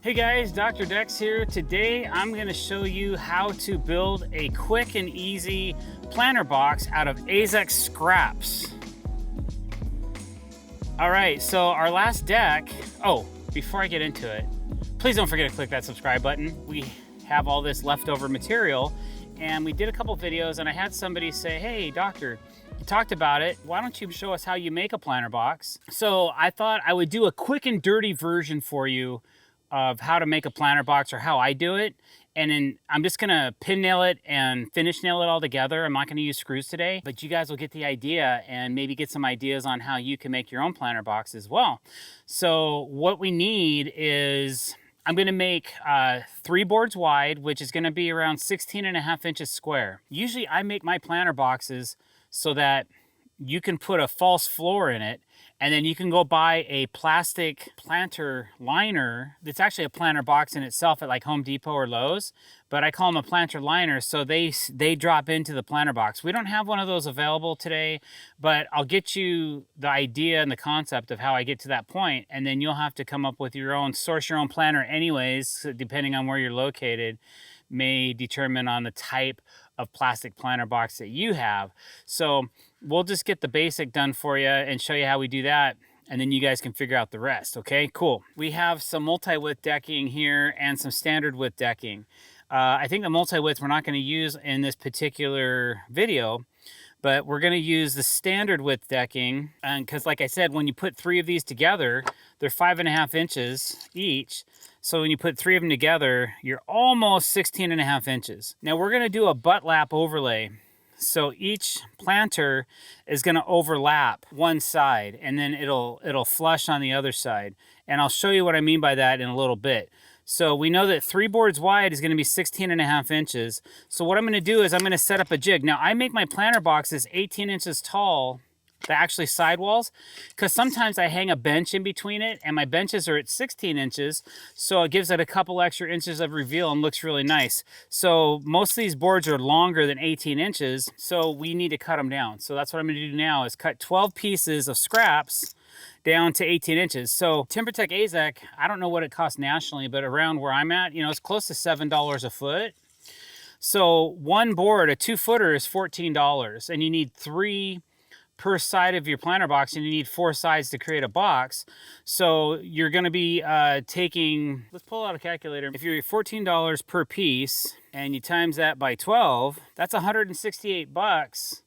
Hey guys, Dr. Dex here. Today I'm going to show you how to build a quick and easy planter box out of AZEK scraps. All right, so our last deck, before I get into it, please don't forget to click that subscribe button. We have all this leftover material and we did a couple videos and I had somebody say, hey doctor, you talked about it. Why don't you show us how you make a planter box? So I thought I would do a quick and dirty version for you of how to make a planter box or how I do it. And then I'm just gonna pin nail it and finish nail it all together. I'm not gonna use screws today, but you guys will get the idea and maybe get some ideas on how you can make your own planter box as well. So what we need is, I'm gonna make 3 boards wide, which is gonna be around 16.5 inches square. Usually I make my planter boxes so that you can put a false floor in it, and then you can go buy a plastic planter liner that's actually a planter box in itself at like Home Depot or Lowe's, but I call them a planter liner, so they drop into the planter box. We don't have one of those available today, but I'll get you the idea and the concept of how I get to that point, and then you'll have to come up with your own, source your own planter anyways, depending on where you're located, may determine on the type of plastic planter box that you have. So we'll just get the basic done for you and show you how we do that, and then you guys can figure out the rest. Okay, cool. We have some multi-width decking here and some standard width decking. I think the multi-width we're not going to use in this particular video, but we're going to use the standard width decking, and because like I said, when you put 3 of these together, they're 5.5 inches each. So when you put 3 of them together, you're almost 16.5 inches. Now we're gonna do a butt lap overlay. So each planter is gonna overlap one side and then it'll flush on the other side. And I'll show you what I mean by that in a little bit. So we know that 3 boards wide is gonna be 16.5 inches. So what I'm gonna do is I'm gonna set up a jig. Now I make my planter boxes 18 inches tall, actually sidewalls, because sometimes I hang a bench in between it and my benches are at 16 inches, so it gives it a couple extra inches of reveal and looks really nice. So most of these boards are longer than 18 inches, so we need to cut them down. So that's what I'm going to do now, is cut 12 pieces of scraps down to 18 inches. So TimberTech AZEK, I don't know what it costs nationally, but around where I'm at, it's close to $7 a foot. So one board, a 2-footer, is $14, and you need 3 per side of your planter box, and you need 4 sides to create a box. So you're going to be taking, let's pull out a calculator. If you're $14 per piece and you times that by 12, that's $168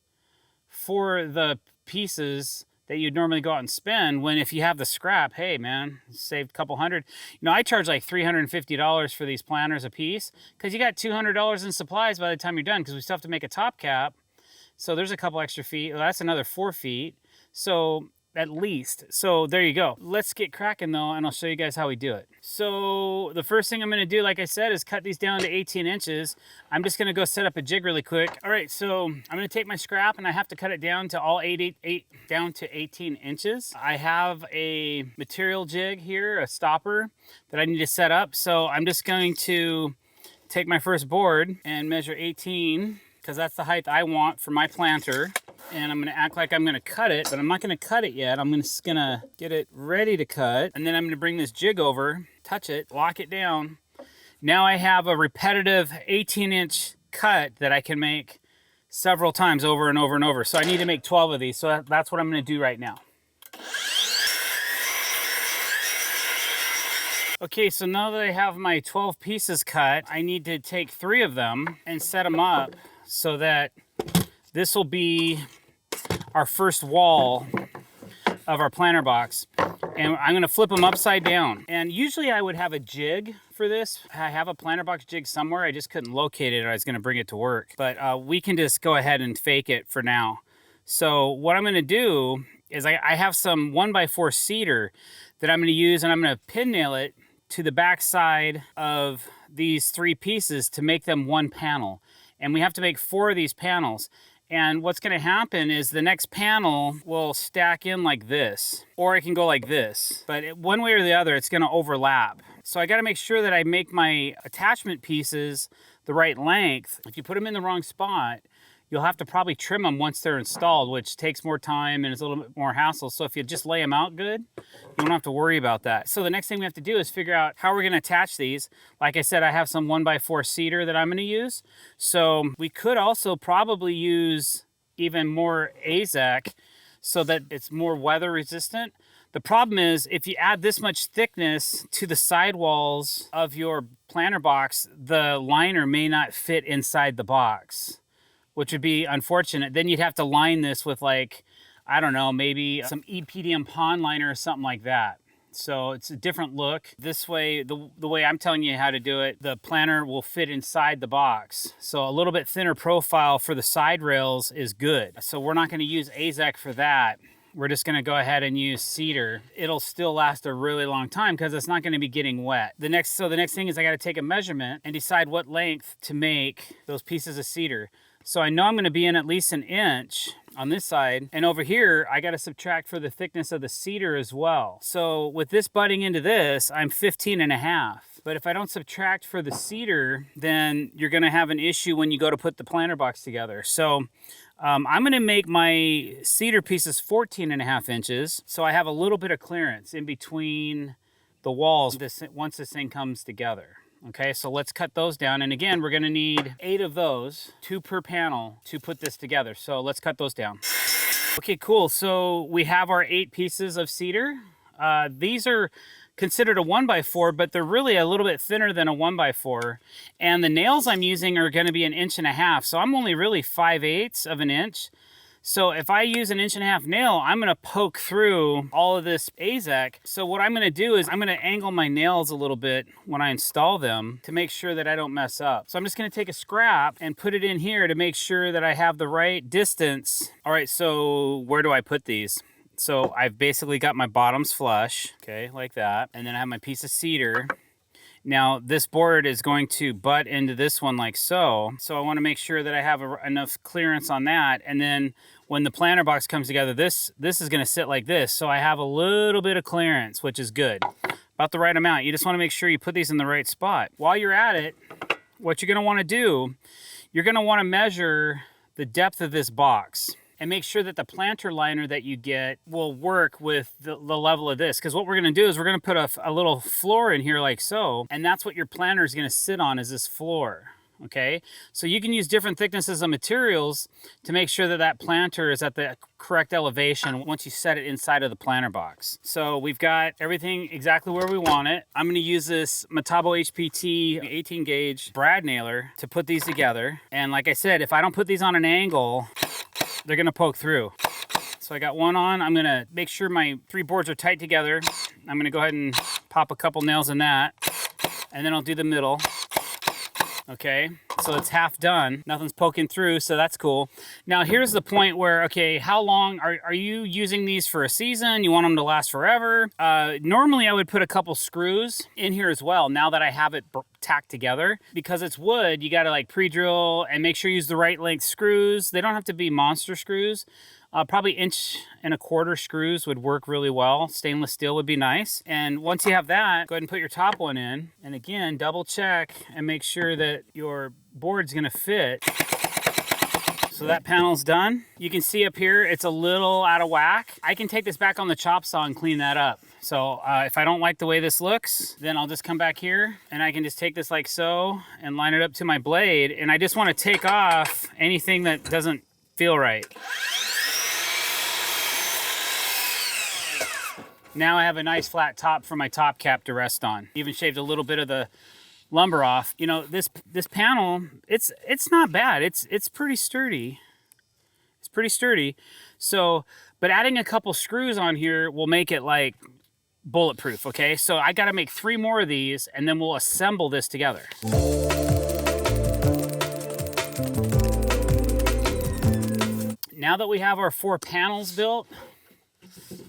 for the pieces that you'd normally go out and spend, when if you have the scrap, hey man, saved a couple hundred. I charge like $350 for these planters a piece, because you got $200 in supplies by the time you're done, because we still have to make a top cap. So there's a couple extra feet. Well, that's another 4 feet. So at least. So there you go. Let's get cracking though, and I'll show you guys how we do it. So the first thing I'm gonna do, like I said, is cut these down to 18 inches. I'm just gonna go set up a jig really quick. All right, so I'm gonna take my scrap and I have to cut it down to all 8 down to 18 inches. I have a material jig here, a stopper that I need to set up. So I'm just going to take my first board and measure 18, because that's the height I want for my planter. And I'm gonna act like I'm gonna cut it, but I'm not gonna cut it yet. I'm just gonna get it ready to cut. And then I'm gonna bring this jig over, touch it, lock it down. Now I have a repetitive 18-inch cut that I can make several times over and over and over. So I need to make 12 of these. So that's what I'm gonna do right now. Okay, so now that I have my 12 pieces cut, I need to take 3 of them and set them up so that this will be our first wall of our planter box. And I'm gonna flip them upside down. And usually I would have a jig for this. I have a planter box jig somewhere. I just couldn't locate it, or I was gonna bring it to work. But we can just go ahead and fake it for now. So what I'm gonna do is I have some 1x4 cedar that I'm gonna use, and I'm gonna pin nail it to the back side of these 3 pieces to make them one panel. And we have to make 4 of these panels. And what's gonna happen is the next panel will stack in like this, or it can go like this. But one way or the other, it's gonna overlap. So I gotta make sure that I make my attachment pieces the right length. If you put them in the wrong spot, you'll have to probably trim them once they're installed, which takes more time and is a little bit more hassle. So if you just lay them out good, you don't have to worry about that. So the next thing we have to do is figure out how we're gonna attach these. Like I said, I have some 1x4 cedar that I'm gonna use. So we could also probably use even more AZEK so that it's more weather resistant. The problem is if you add this much thickness to the sidewalls of your planter box, the liner may not fit inside the box, which would be unfortunate. Then you'd have to line this with, like, I don't know, maybe some EPDM pond liner or something like that. So it's a different look. This way, the way I'm telling you how to do it, the planter will fit inside the box. So a little bit thinner profile for the side rails is good. So we're not gonna use AZEK for that. We're just gonna go ahead and use cedar. It'll still last a really long time because it's not gonna be getting wet. The next thing is I gotta take a measurement and decide what length to make those pieces of cedar. So I know I'm gonna be in at least 1 inch on this side. And over here, I gotta subtract for the thickness of the cedar as well. So with this butting into this, I'm 15.5. But if I don't subtract for the cedar, then you're gonna have an issue when you go to put the planter box together. So I'm gonna make my cedar pieces 14.5 inches. So I have a little bit of clearance in between the walls once this thing comes together. Okay, so let's cut those down. And again, we're gonna need 8 of those, 2 per panel, to put this together. So let's cut those down. Okay, cool. So we have our 8 pieces of cedar. These are considered a 1x4, but they're really a little bit thinner than a 1x4. And the nails I'm using are gonna be 1.5 inches. So I'm only really 5/8 of an inch. So if I use 1.5 inch nail, I'm gonna poke through all of this AZEK. So what I'm gonna do is I'm gonna angle my nails a little bit when I install them to make sure that I don't mess up. So I'm just gonna take a scrap and put it in here to make sure that I have the right distance. All right, so where do I put these? So I've basically got my bottoms flush, okay, like that. And then I have my piece of cedar. Now this board is going to butt into this one like so. So I wanna make sure that I have enough clearance on that. And then when the planter box comes together, this is gonna sit like this. So I have a little bit of clearance, which is good. About the right amount. You just wanna make sure you put these in the right spot. While you're at it, what you're gonna wanna do, you're gonna wanna measure the depth of this box and make sure that the planter liner that you get will work with the level of this. Because what we're gonna do is we're gonna put a little floor in here like so, and that's what your planter is gonna sit on, is this floor, okay? So you can use different thicknesses of materials to make sure that that planter is at the correct elevation once you set it inside of the planter box. So we've got everything exactly where we want it. I'm gonna use this Metabo HPT 18 gauge brad nailer to put these together. And like I said, if I don't put these on an angle, they're gonna poke through. So I got one on. I'm gonna make sure my 3 boards are tight together. I'm gonna go ahead and pop a couple nails in that. And then I'll do the middle. Okay, so it's half done. Nothing's poking through, so that's cool. Now here's the point where, okay, how long are you using these for a season? You want them to last forever? Normally I would put a couple screws in here as well, now that I have it tacked together. Because it's wood, you gotta like pre-drill and make sure you use the right length screws. They don't have to be monster screws. Probably 1.25 inch screws would work really well. Stainless steel would be nice. And once you have that, go ahead and put your top one in. And again, double check and make sure that your board's gonna fit. So that panel's done. You can see up here, it's a little out of whack. I can take this back on the chop saw and clean that up. So if I don't like the way this looks, then I'll just come back here and I can just take this like so and line it up to my blade. And I just wanna take off anything that doesn't feel right. Now I have a nice flat top for my top cap to rest on. Even shaved a little bit of the lumber off. You know, this panel, it's not bad. It's pretty sturdy. It's pretty sturdy. So, but adding a couple screws on here will make it like bulletproof, okay? So I gotta make 3 more of these and then we'll assemble this together. Now that we have our 4 panels built,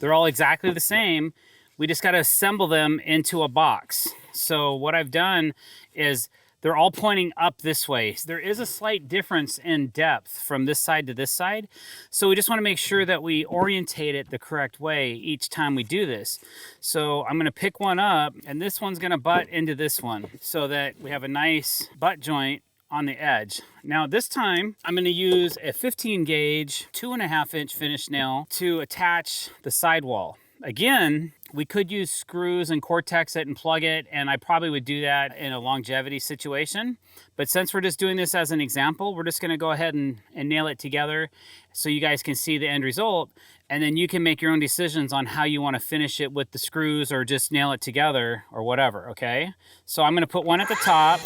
they're all exactly the same. We just got to assemble them into a box. So what I've done is they're all pointing up this way. There is a slight difference in depth from this side to this side. So we just want to make sure that we orientate it the correct way each time we do this. So I'm going to pick one up and this one's going to butt into this one so that we have a nice butt joint on the edge. Now this time I'm going to use a 15 gauge 2.5 inch finish nail to attach the sidewall. Again, we could use screws and Cortex it and plug it, and I probably would do that in a longevity situation. But since we're just doing this as an example, we're just going to go ahead and nail it together so you guys can see the end result, and then you can make your own decisions on how you want to finish it with the screws or just nail it together or whatever, okay? So I'm going to put one at the top,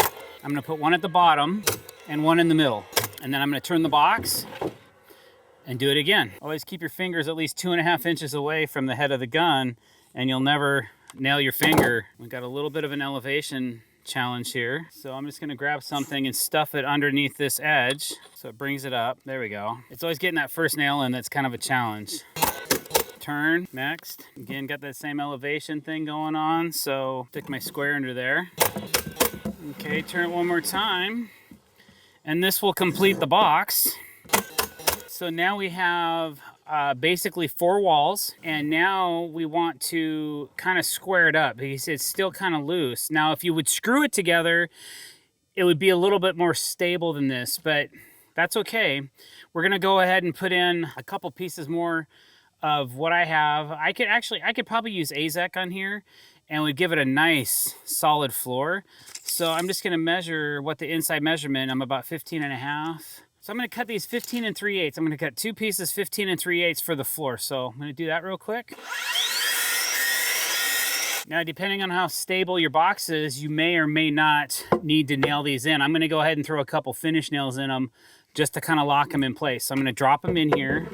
I'm going to put one at the bottom, and one in the middle. And then I'm going to turn the box and do it again. Always keep your fingers at least 2.5 inches away from the head of the gun, and you'll never nail your finger. We've got a little bit of an elevation challenge here. So I'm just gonna grab something and stuff it underneath this edge so it brings it up. There we go. It's always getting that first nail in that's kind of a challenge. Turn, next. Again, got that same elevation thing going on, so stick my square under there. Okay, turn it one more time, and this will complete the box. So now we have basically 4 walls, and now we want to kind of square it up because it's still kind of loose. Now, if you would screw it together, it would be a little bit more stable than this, but that's okay. We're gonna go ahead and put in a couple pieces more of what I have. I could probably use AZEK on here and would give it a nice solid floor. So I'm just gonna measure what the inside measurement, I'm about 15.5. So I'm gonna cut these 15 3/8. I'm gonna cut 2 pieces 15 3/8 for the floor. So I'm gonna do that real quick. Now, depending on how stable your box is, you may or may not need to nail these in. I'm gonna go ahead and throw a couple finish nails in them just to kind of lock them in place. So I'm gonna drop them in here.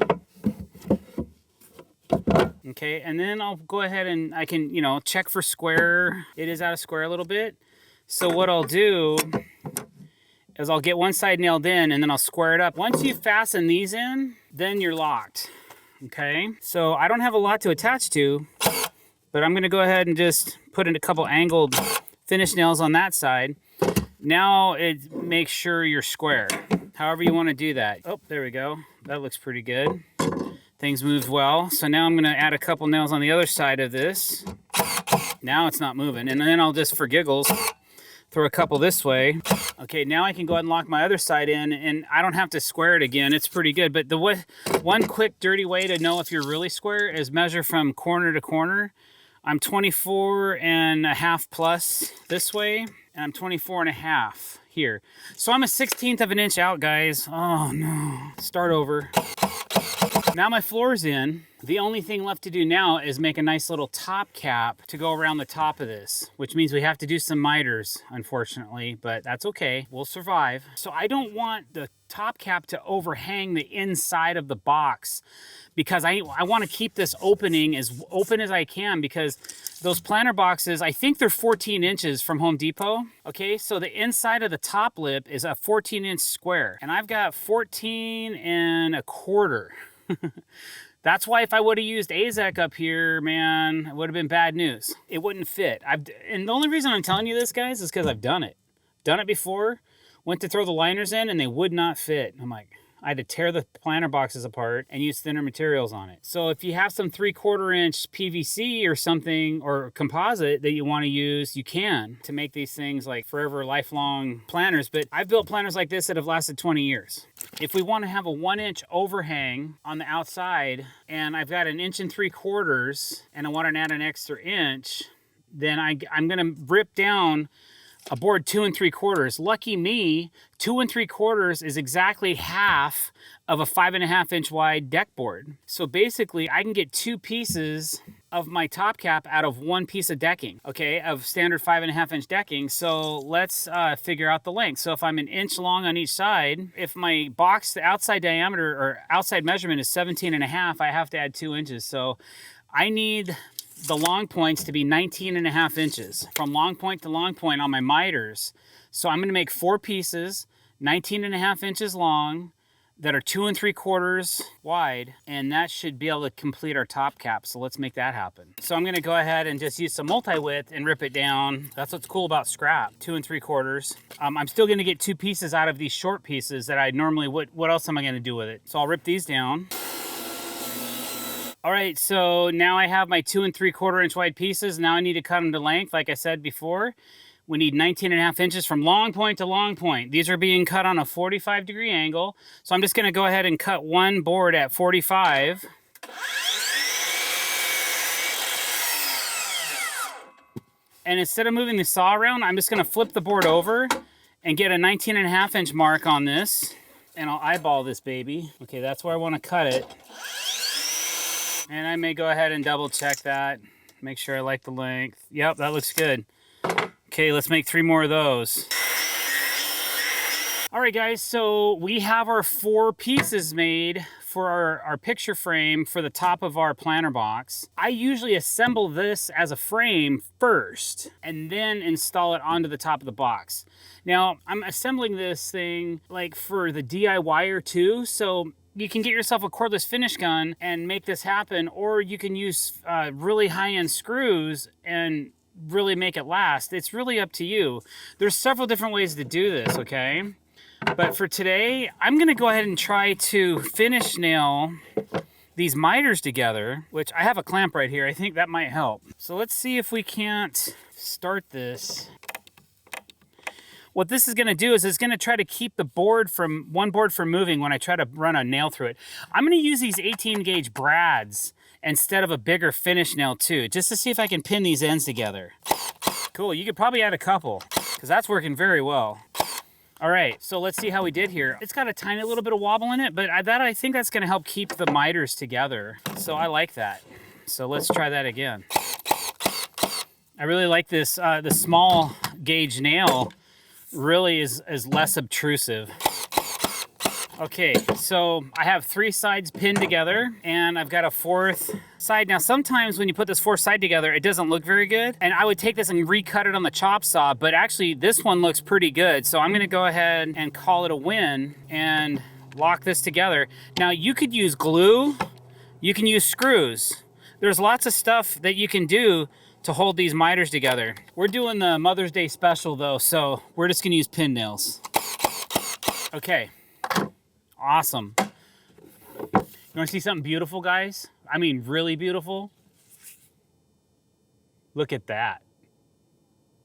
Okay, and then I'll go ahead and I can, check for square. It is out of square a little bit. So what I'll do is I'll get one side nailed in and then I'll square it up. Once you fasten these in, then you're locked, okay? So I don't have a lot to attach to, but I'm gonna go ahead and just put in a couple angled finish nails on that side. Now it makes sure you're square, however you wanna do that. Oh, there we go. That looks pretty good. Things moved well. So now I'm gonna add a couple nails on the other side of this. Now it's not moving. And then I'll just, for giggles, throw a couple this way. Okay, now I can go ahead and lock my other side in, and I don't have to square it again. It's pretty good. But the one quick dirty way to know if you're really square is measure from corner to corner. I'm 24.5 plus this way, and I'm 24.5 here. So I'm a 1/16 of an inch out, guys. Oh no, start over. Now my floor's in. The only thing left to do now is make a nice little top cap to go around the top of this, which means we have to do some miters, unfortunately, but that's okay. We'll survive. So I don't want the top cap to overhang the inside of the box because I want to keep this opening as open as I can, because those planter boxes, I think they're 14 inches from Home Depot. Okay, so the inside of the top lip is a 14-inch square, and I've got 14.25. That's why if I would have used AZEK up here, man, it would have been bad news. It wouldn't fit. And the only reason I'm telling you this, guys, is because I've done it. Done it before. Went to throw the liners in and they would not fit. I'm like, I had to tear the planter boxes apart and use thinner materials on it. So if you have some 3/4 inch PVC or something, or composite that you want to use, you can, to make these things like forever lifelong planters. But I've built planters like this that have lasted 20 years. If we want to have a 1-inch overhang on the outside, and I've got 1 3/4 inches and I want to add an extra inch, then I'm going to rip down a board 2 3/4. Lucky me, 2 3/4 is exactly half of a 5.5 inch wide deck board. So basically I can get 2 pieces of my top cap out of 1 piece of decking, okay, of standard 5.5 inch decking. So let's figure out the length. So if I'm 1 inch long on each side, if my box, the outside diameter or outside measurement is 17.5, I have to add 2 inches. So I need the long points to be 19.5 inches from long point to long point on my miters. So I'm going to make 4 pieces, 19.5 inches long, that are 2 3/4 wide, and that should be able to complete our top cap. So let's make that happen. So I'm going to go ahead and just use some multi-width and rip it down. That's what's cool about scrap, 2 3/4. I'm still going to get 2 pieces out of these short pieces that I normally would. What else am I going to do with it? So I'll rip these down. All right, so now I have my 2 3/4 inch wide pieces. Now I need to cut them to length, like I said before. We need 19.5 inches from long point to long point. These are being cut on a 45-degree angle. So I'm just gonna go ahead and cut one board at 45. And instead of moving the saw around, I'm just gonna flip the board over and get a 19.5 inch mark on this. And I'll eyeball this baby. Okay, that's where I wanna cut it. And I may go ahead and double check that. Make sure I like the length. Yep, that looks good. Okay, let's make 3 more of those. All right, guys, so we have our 4 pieces made for our picture frame for the top of our planter box. I usually assemble this as a frame first and then install it onto the top of the box. Now, I'm assembling this thing like for the DIYer too, so you can get yourself a cordless finish gun and make this happen, or you can use really high-end screws and really make it last. It's really up to you. There's several different ways to do this, okay? But for today, I'm gonna go ahead and try to finish nail these miters together, which I have a clamp right here. I think that might help. So let's see if we can't start this. What this is gonna do is it's gonna try to keep the board from, one board from moving when I try to run a nail through it. I'm gonna use these 18 gauge brads instead of a bigger finish nail too, just to see if I can pin these ends together. Cool, you could probably add a couple, because that's working very well. All right, so let's see how we did here. It's got a tiny little bit of wobble in it, but I think that's gonna help keep the miters together. So I like that. So let's try that again. I really like this, the small gauge nail really is less obtrusive. Okay, so I have 3 sides pinned together and I've got a 4th side. Now sometimes when you put this 4th side together, it doesn't look very good. And I would take this and recut it on the chop saw, but actually this one looks pretty good. So I'm gonna go ahead and call it a win and lock this together. Now you could use glue, you can use screws. There's lots of stuff that you can do to hold these miters together. We're doing the Mother's Day special though, so we're just gonna use pin nails. Okay. Awesome. You want to see something beautiful, guys? I mean, really beautiful. Look at that.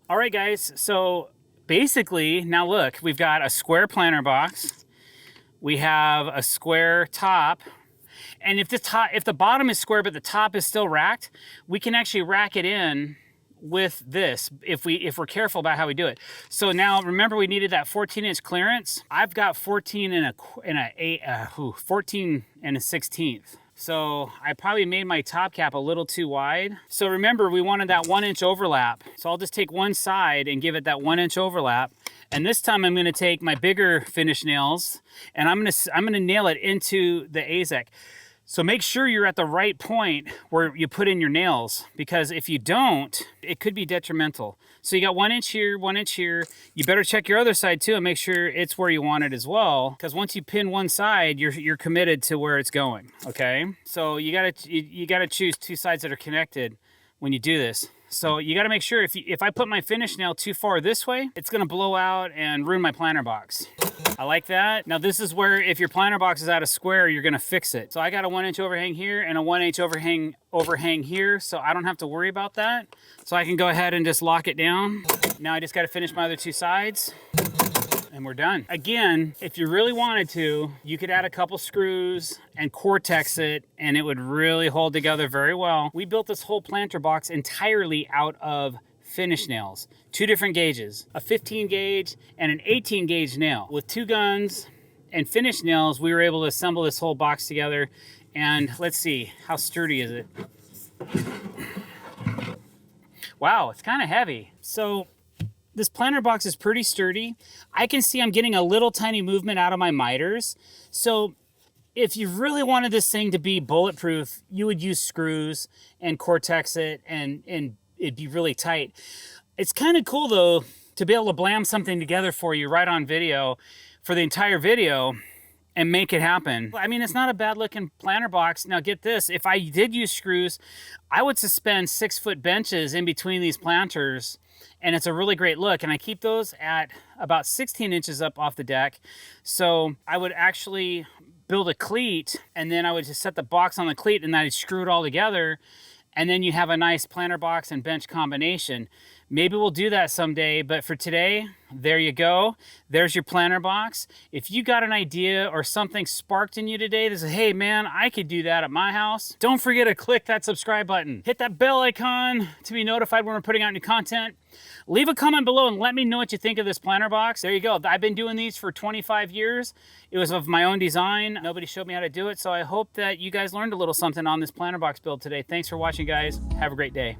All right, guys. So basically, now look, we've got a square planter box. We have a square top. And if the bottom is square but the top is still racked, we can actually rack it in with this if we're careful about how we do it. So now remember we needed that 14-inch clearance. I've got 14 and a 16th. So I probably made my top cap a little too wide. So remember we wanted that 1-inch overlap. So I'll just take one side and give it that 1-inch overlap. And this time I'm gonna take my bigger finish nails and I'm gonna nail it into the AZEK. So make sure you're at the right point where you put in your nails, because if you don't, it could be detrimental. So you got 1 inch here, 1 inch here. You better check your other side too and make sure it's where you want it as well, because once you pin one side, you're committed to where it's going, okay? So you gotta choose 2 sides that are connected when you do this. So you gotta make sure if I put my finish nail too far this way, it's gonna blow out and ruin my planter box. I like that. Now this is where if your planter box is out of square, you're gonna fix it. So I got a 1-inch overhang here and a 1-inch overhang here, so I don't have to worry about that. So I can go ahead and just lock it down. Now I just gotta finish my other 2 sides and we're done. Again, if you really wanted to, you could add a couple screws and Cortex it and it would really hold together very well. We built this whole planter box entirely out of finish nails, 2 different gauges, a 15 gauge and an 18 gauge nail. With 2 guns and finish nails, we were able to assemble this whole box together. And let's see, how sturdy is it? Wow, it's kind of heavy. So this planter box is pretty sturdy. I can see I'm getting a little tiny movement out of my miters. So if you really wanted this thing to be bulletproof, you would use screws and Cortex it and it'd be really tight. It's kind of cool though to be able to blam something together for you right on video for the entire video and make it happen. I mean, it's not a bad looking planter box. Now get this, if I did use screws, I would suspend 6-foot benches in between these planters and it's a really great look. And I keep those at about 16 inches up off the deck. So I would actually build a cleat and then I would just set the box on the cleat and then I'd screw it all together. And then you have a nice planter box and bench combination. Maybe we'll do that someday, but for today, there you go. There's your planter box. If you got an idea or something sparked in you today that says, hey man, I could do that at my house, don't forget to click that subscribe button. Hit that bell icon to be notified when we're putting out new content. Leave a comment below and let me know what you think of this planter box. There you go. I've been doing these for 25 years. It was of my own design. Nobody showed me how to do it, so I hope that you guys learned a little something on this planter box build today. Thanks for watching, guys. Have a great day.